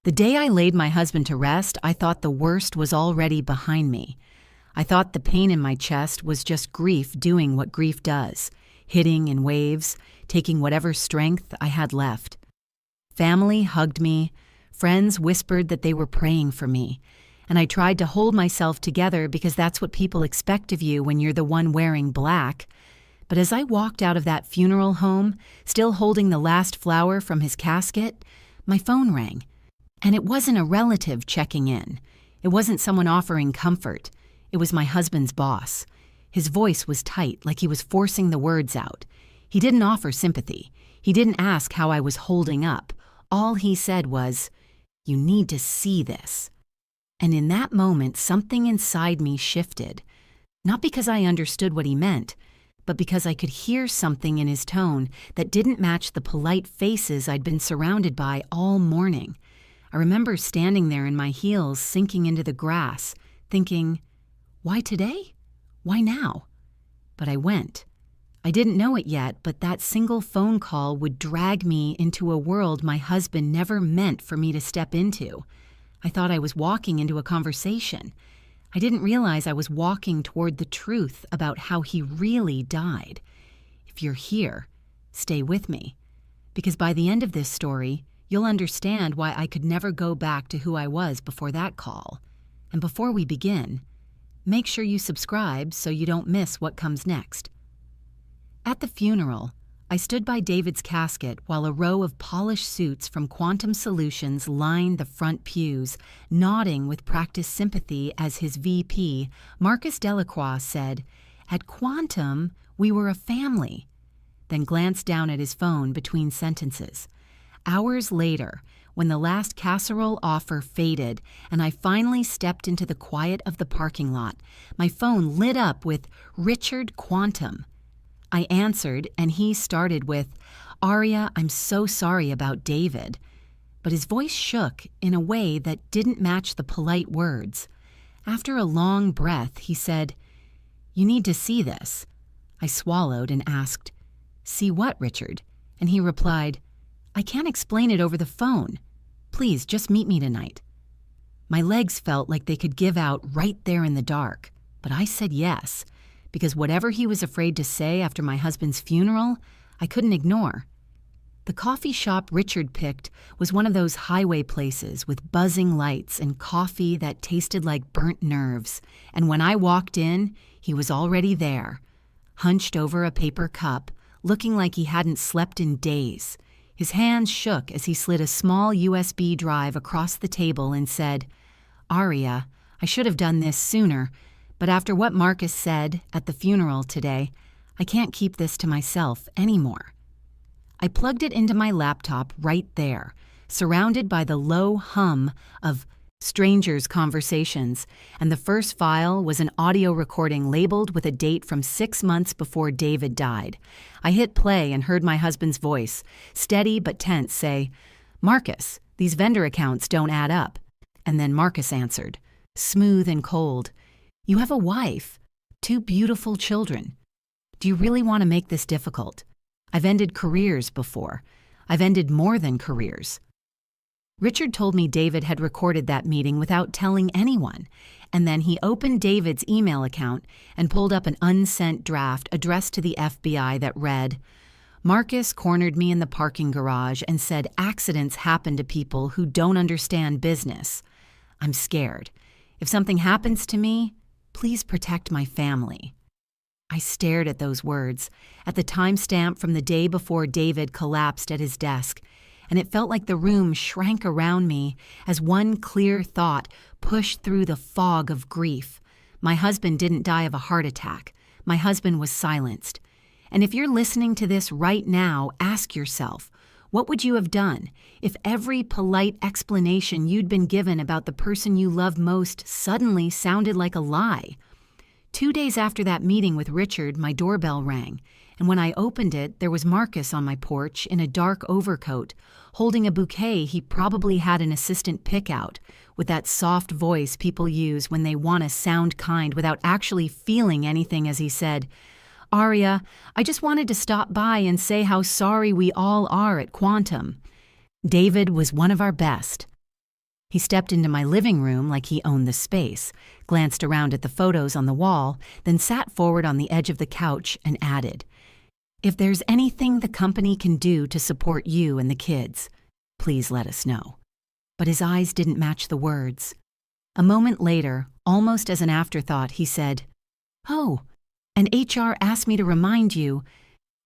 The day I laid my husband to rest, I thought the worst was already behind me. I thought the pain in my chest was just grief doing what grief does, hitting in waves, taking whatever strength I had left. Family hugged me, friends whispered that they were praying for me, and I tried to hold myself together because that's what people expect of you when you're the one wearing black. But as I walked out of that funeral home, still holding the last flower from his casket, my phone rang. And it wasn't a relative checking in. It wasn't someone offering comfort. It was my husband's boss. His voice was tight, like he was forcing the words out. He didn't offer sympathy. He didn't ask how I was holding up. All he said was, "You need to see this." And in that moment, something inside me shifted. Not because I understood what he meant, but because I could hear something in his tone that didn't match the polite faces I'd been surrounded by all morning. I remember standing there in my heels sinking into the grass, thinking, why today? Why now? But I went. I didn't know it yet, but that single phone call would drag me into a world my husband never meant for me to step into. I thought I was walking into a conversation. I didn't realize I was walking toward the truth about how he really died. If you're here, stay with me. Because by the end of this story, you'll understand why I could never go back to who I was before that call. And before we begin, make sure you subscribe so you don't miss what comes next. At the funeral, I stood by David's casket while a row of polished suits from Quantum Solutions lined the front pews, nodding with practiced sympathy as his VP, Marcus Delacroix, said, "At Quantum, we were a family," then glanced down at his phone between sentences. Hours later, when the last casserole offer faded and I finally stepped into the quiet of the parking lot, my phone lit up with Richard Quantum. I answered, and he started with, "Aria, I'm so sorry about David." But his voice shook in a way that didn't match the polite words. After a long breath, he said, "You need to see this." I swallowed and asked, "See what, Richard?" And he replied, "I can't explain it over the phone. Please, just meet me tonight." My legs felt like they could give out right there in the dark, but I said yes, because whatever he was afraid to say after my husband's funeral, I couldn't ignore. The coffee shop Richard picked was one of those highway places with buzzing lights and coffee that tasted like burnt nerves, and when I walked in, he was already there, hunched over a paper cup, looking like he hadn't slept in days. His hands shook as he slid a small USB drive across the table and said, "Aria, I should have done this sooner, but after what Marcus said at the funeral today, I can't keep this to myself anymore." I plugged it into my laptop right there, surrounded by the low hum of strangers' conversations, and the first file was an audio recording labeled with a date from 6 months before David died. I hit play and heard my husband's voice, steady but tense, say, "Marcus, these vendor accounts don't add up." And then Marcus answered, smooth and cold, "You have a wife, 2 beautiful children. Do you really want to make this difficult? I've ended careers before. I've ended more than careers." Richard told me David had recorded that meeting without telling anyone, and then he opened David's email account and pulled up an unsent draft addressed to the FBI that read, "Marcus cornered me in the parking garage and said accidents happen to people who don't understand business. I'm scared. If something happens to me, please protect my family." I stared at those words, at the timestamp from the day before David collapsed at his desk, and it felt like the room shrank around me as one clear thought pushed through the fog of grief. My husband didn't die of a heart attack. My husband was silenced. And if you're listening to this right now, ask yourself, what would you have done if every polite explanation you'd been given about the person you love most suddenly sounded like a lie? 2 days after that meeting with Richard, my doorbell rang, and when I opened it, there was Marcus on my porch in a dark overcoat, holding a bouquet he probably had an assistant pick out, with that soft voice people use when they want to sound kind without actually feeling anything as he said, "Aria, I just wanted to stop by and say how sorry we all are at Quantum. David was one of our best." He stepped into my living room like he owned the space, glanced around at the photos on the wall, then sat forward on the edge of the couch and added, "If there's anything the company can do to support you and the kids, please let us know." But his eyes didn't match the words. A moment later, almost as an afterthought, he said, "Oh, and HR asked me to remind you,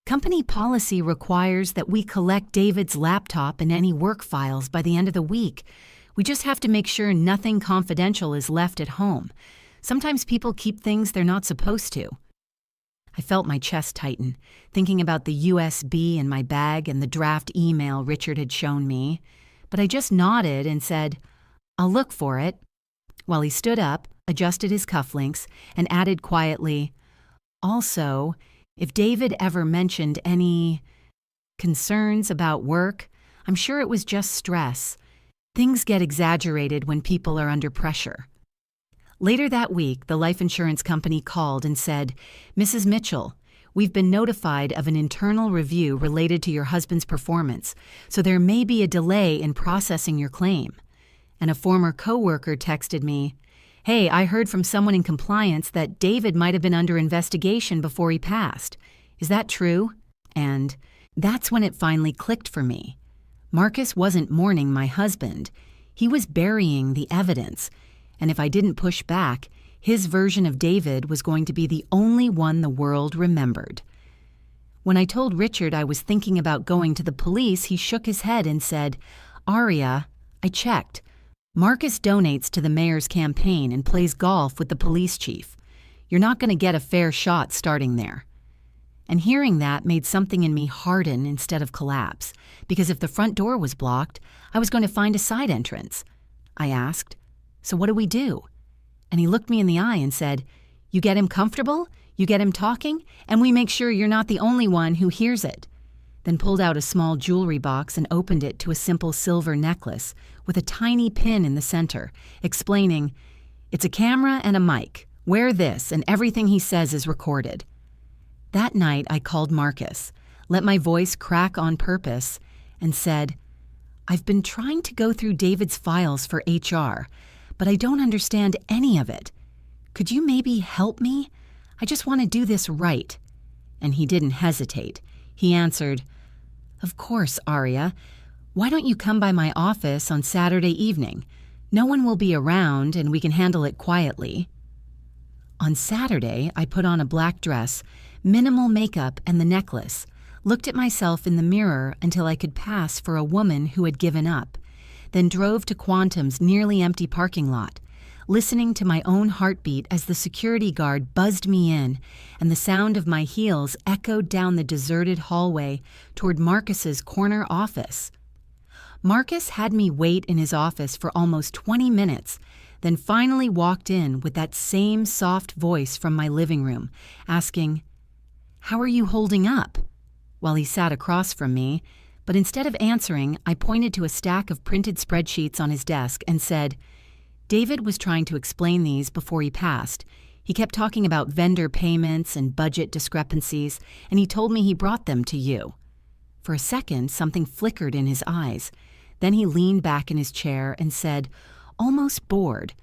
company policy requires that we collect David's laptop and any work files by the end of the week. We just have to make sure nothing confidential is left at home. Sometimes people keep things they're not supposed to." I felt my chest tighten, thinking about the USB in my bag and the draft email Richard had shown me, but I just nodded and said, "I'll look for it," while he stood up, adjusted his cufflinks, and added quietly, "Also, if David ever mentioned any concerns about work, I'm sure it was just stress. Things get exaggerated when people are under pressure." Later that week, the life insurance company called and said, "Mrs. Mitchell, we've been notified of an internal review related to your husband's performance, so there may be a delay in processing your claim." And a former coworker texted me, "Hey, I heard from someone in compliance that David might have been under investigation before he passed. Is that true?" And that's when it finally clicked for me. Marcus wasn't mourning my husband. He was burying the evidence. And if I didn't push back, his version of David was going to be the only one the world remembered. When I told Richard I was thinking about going to the police, he shook his head and said, "Aria, I checked. Marcus donates to the mayor's campaign and plays golf with the police chief. You're not going to get a fair shot starting there." And hearing that made something in me harden instead of collapse, because if the front door was blocked, I was going to find a side entrance. I asked, "So what do we do?" And he looked me in the eye and said, "You get him comfortable, you get him talking, and we make sure you're not the only one who hears it." Then pulled out a small jewelry box and opened it to a simple silver necklace with a tiny pin in the center, explaining, "It's a camera and a mic. Wear this, and everything he says is recorded." That night, I called Marcus, let my voice crack on purpose, and said, "I've been trying to go through David's files for HR, but I don't understand any of it. Could you maybe help me? I just want to do this right." And he didn't hesitate. He answered, "Of course, Aria. Why don't you come by my office on Saturday evening? No one will be around and we can handle it quietly." On Saturday, I put on a black dress, minimal makeup, and the necklace, looked at myself in the mirror until I could pass for a woman who had given up, then drove to Quantum's nearly empty parking lot, listening to my own heartbeat as the security guard buzzed me in and the sound of my heels echoed down the deserted hallway toward Marcus's corner office. Marcus had me wait in his office for almost 20 minutes, then finally walked in with that same soft voice from my living room, asking, "How are you holding up?" while he sat across from me, but instead of answering, I pointed to a stack of printed spreadsheets on his desk and said, "David was trying to explain these before he passed. He kept talking about vendor payments and budget discrepancies, and he told me he brought them to you." For a second, something flickered in his eyes. Then he leaned back in his chair and said, almost bored,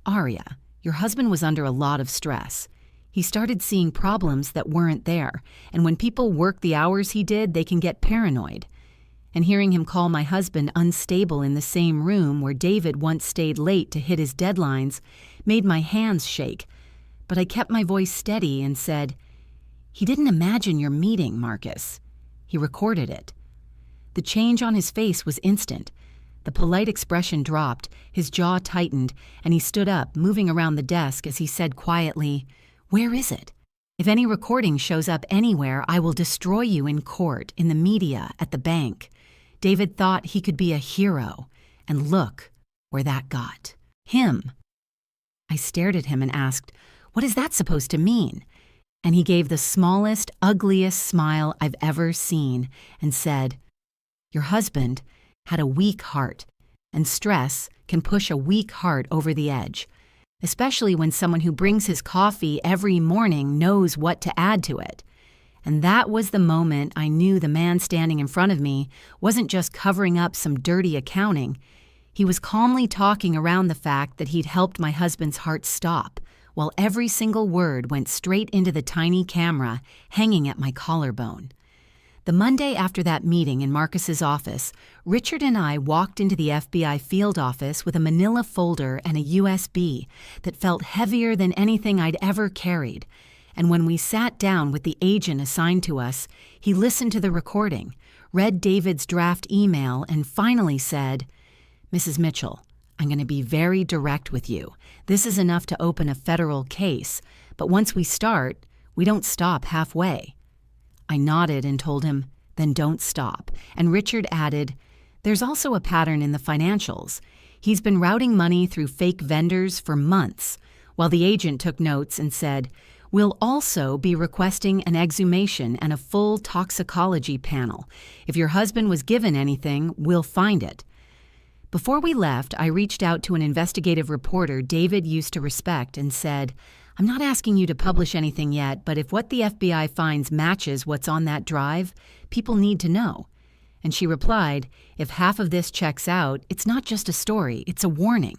"Aria, your husband was under a lot of stress. He started seeing problems that weren't there, and when people work the hours he did, they can get paranoid." And hearing him call my husband unstable in the same room where David once stayed late to hit his deadlines made my hands shake. But I kept my voice steady and said, "He didn't imagine your meeting, Marcus. He recorded it." The change on his face was instant. The polite expression dropped, his jaw tightened, and he stood up, moving around the desk as he said quietly, "Where is it? If any recording shows up anywhere, I will destroy you in court, in the media, at the bank." David thought he could be a hero, and look where that got him. I stared at him and asked, "What is that supposed to mean?" And he gave the smallest, ugliest smile I've ever seen and said, "Your husband had a weak heart, and stress can push a weak heart over the edge, especially when someone who brings his coffee every morning knows what to add to it." And that was the moment I knew the man standing in front of me wasn't just covering up some dirty accounting. He was calmly talking around the fact that he'd helped my husband's heart stop, while every single word went straight into the tiny camera hanging at my collarbone. The Monday after that meeting in Marcus's office, Richard and I walked into the FBI field office with a manila folder and a USB that felt heavier than anything I'd ever carried. And when we sat down with the agent assigned to us, he listened to the recording, read David's draft email, and finally said, "Mrs. Mitchell, I'm going to be very direct with you. This is enough to open a federal case, but once we start, we don't stop halfway." I nodded and told him, "Then don't stop." And Richard added, "There's also a pattern in the financials. He's been routing money through fake vendors for months," while the agent took notes and said, "We'll also be requesting an exhumation and a full toxicology panel. If your husband was given anything, we'll find it." Before we left, I reached out to an investigative reporter David used to respect and said, "I'm not asking you to publish anything yet, but if what the FBI finds matches what's on that drive, people need to know." And she replied, "If half of this checks out, it's not just a story, it's a warning."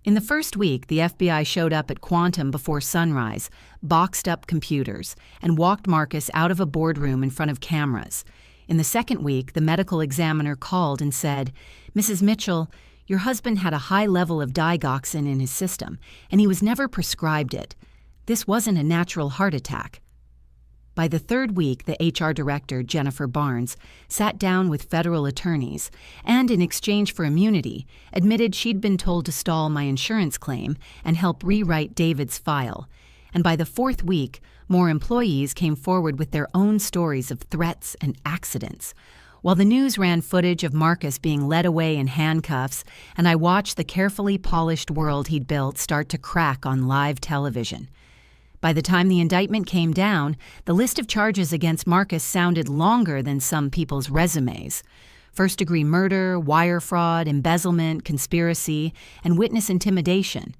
In the first week, the FBI showed up at Quantum before sunrise, boxed up computers, and walked Marcus out of a boardroom in front of cameras. In the second week, the medical examiner called and said, "Mrs. Mitchell, your husband had a high level of digoxin in his system, and he was never prescribed it. This wasn't a natural heart attack." By the third week, the HR director, Jennifer Barnes, sat down with federal attorneys and, in exchange for immunity, admitted she'd been told to stall my insurance claim and help rewrite David's file. And by the fourth week, more employees came forward with their own stories of threats and accidents. While the news ran footage of Marcus being led away in handcuffs, and I watched the carefully polished world he'd built start to crack on live television. By the time the indictment came down, the list of charges against Marcus sounded longer than some people's resumes. First-degree murder, wire fraud, embezzlement, conspiracy, and witness intimidation.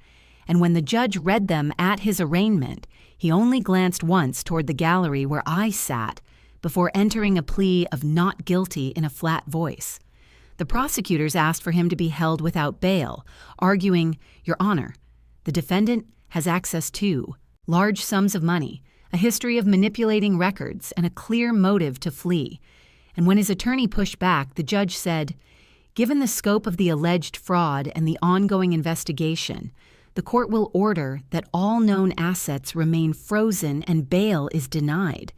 And when the judge read them at his arraignment, he only glanced once toward the gallery where I sat, before entering a plea of not guilty in a flat voice. The prosecutors asked for him to be held without bail, arguing, "Your Honor, the defendant has access to large sums of money, a history of manipulating records, and a clear motive to flee." And when his attorney pushed back, the judge said, "Given the scope of the alleged fraud and the ongoing investigation, the court will order that all known assets remain frozen and bail is denied."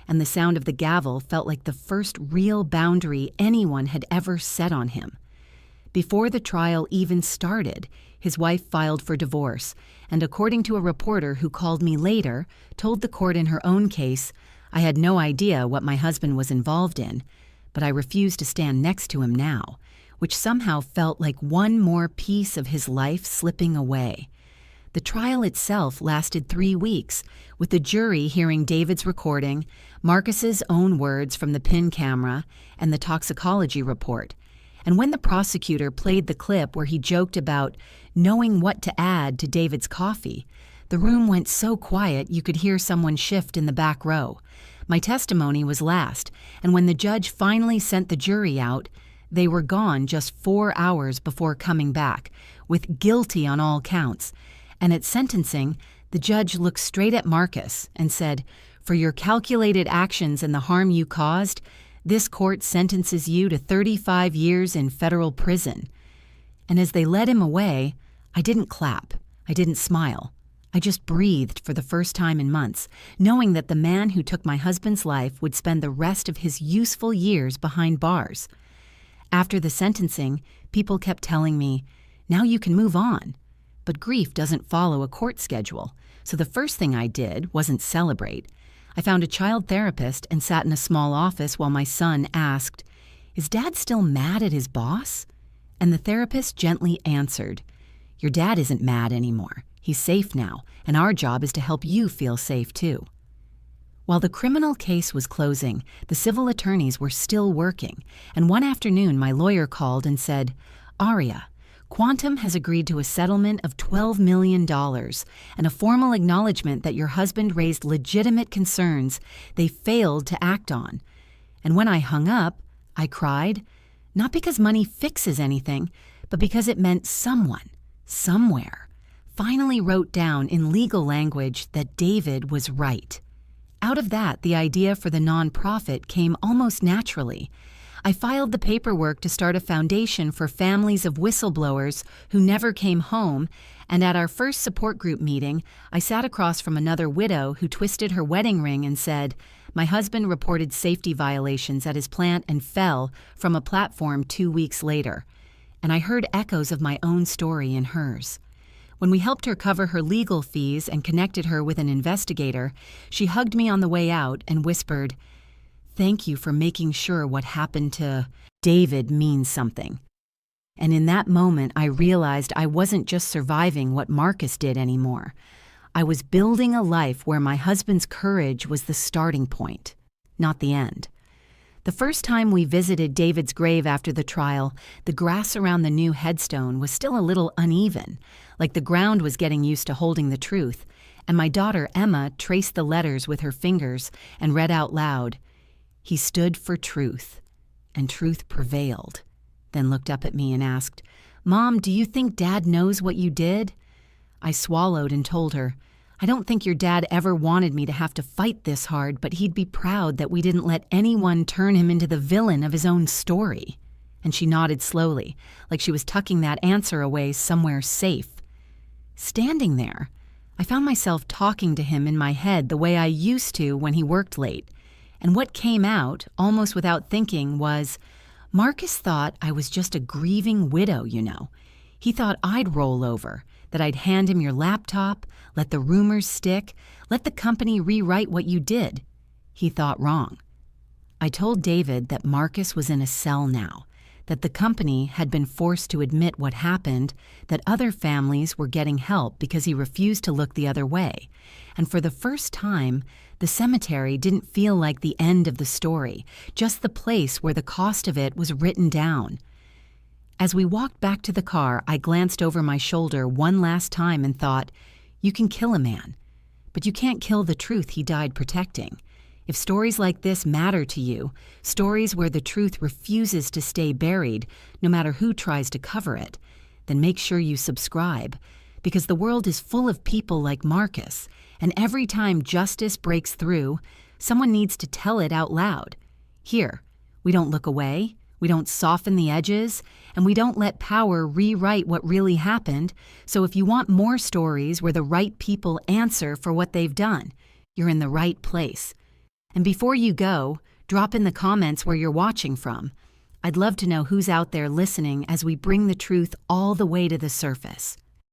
And the sound of the gavel felt like the first real boundary anyone had ever set on him. Before the trial even started, his wife filed for divorce, and according to a reporter who called me later, told the court in her own case, "I had no idea what my husband was involved in, but I refused to stand next to him now," which somehow felt like one more piece of his life slipping away. The trial itself lasted 3 weeks, with the jury hearing David's recording, Marcus's own words from the PIN camera, and the toxicology report. And when the prosecutor played the clip where he joked about knowing what to add to David's coffee, the room went so quiet you could hear someone shift in the back row. My testimony was last, and when the judge finally sent the jury out, they were gone just 4 hours before coming back, with guilty on all counts. And at sentencing, the judge looked straight at Marcus and said, "For your calculated actions and the harm you caused, this court sentences you to 35 years in federal prison." And as they led him away, I didn't clap, I didn't smile. I just breathed for the first time in months, knowing that the man who took my husband's life would spend the rest of his useful years behind bars. After the sentencing, people kept telling me, "Now you can move on." But grief doesn't follow a court schedule, so the first thing I did wasn't celebrate. I found a child therapist and sat in a small office while my son asked, "Is Dad still mad at his boss?" And the therapist gently answered, "Your dad isn't mad anymore. He's safe now, and our job is to help you feel safe too." While the criminal case was closing, the civil attorneys were still working, and one afternoon my lawyer called and said, "Aria, Quantum has agreed to a settlement of $12 million and a formal acknowledgement that your husband raised legitimate concerns they failed to act on." And when I hung up, I cried, not because money fixes anything, but because it meant someone, somewhere, finally wrote down in legal language that David was right. Out of that, the idea for the nonprofit came almost naturally. I filed the paperwork to start a foundation for families of whistleblowers who never came home, and at our first support group meeting, I sat across from another widow who twisted her wedding ring and said, "My husband reported safety violations at his plant and fell from a platform 2 weeks later." And I heard echoes of my own story in hers. When we helped her cover her legal fees and connected her with an investigator, she hugged me on the way out and whispered, "Thank you for making sure what happened to David means something." And in that moment, I realized I wasn't just surviving what Marcus did anymore. I was building a life where my husband's courage was the starting point, not the end. The first time we visited David's grave after the trial, the grass around the new headstone was still a little uneven, like the ground was getting used to holding the truth, and my daughter Emma traced the letters with her fingers and read out loud, "He stood for truth, and truth prevailed," then looked up at me and asked, "Mom, do you think Dad knows what you did?" I swallowed and told her, "I don't think your dad ever wanted me to have to fight this hard, but he'd be proud that we didn't let anyone turn him into the villain of his own story." And she nodded slowly, like she was tucking that answer away somewhere safe. Standing there, I found myself talking to him in my head the way I used to when he worked late. And what came out, almost without thinking, was, Marcus thought I was just a grieving widow, you know. He thought I'd roll over, that I'd hand him your laptop, let the rumors stick, let the company rewrite what you did. He thought wrong. I told David that Marcus was in a cell now, that the company had been forced to admit what happened, that other families were getting help because he refused to look the other way. And for the first time, the cemetery didn't feel like the end of the story, just the place where the cost of it was written down. As we walked back to the car, I glanced over my shoulder one last time and thought, you can kill a man, but you can't kill the truth he died protecting. If stories like this matter to you, stories where the truth refuses to stay buried, no matter who tries to cover it, then make sure you subscribe, because the world is full of people like Marcus, and every time justice breaks through, someone needs to tell it out loud. Here, we don't look away, we don't soften the edges, and we don't let power rewrite what really happened. So if you want more stories where the right people answer for what they've done, you're in the right place. And before you go, drop in the comments where you're watching from. I'd love to know who's out there listening as we bring the truth all the way to the surface.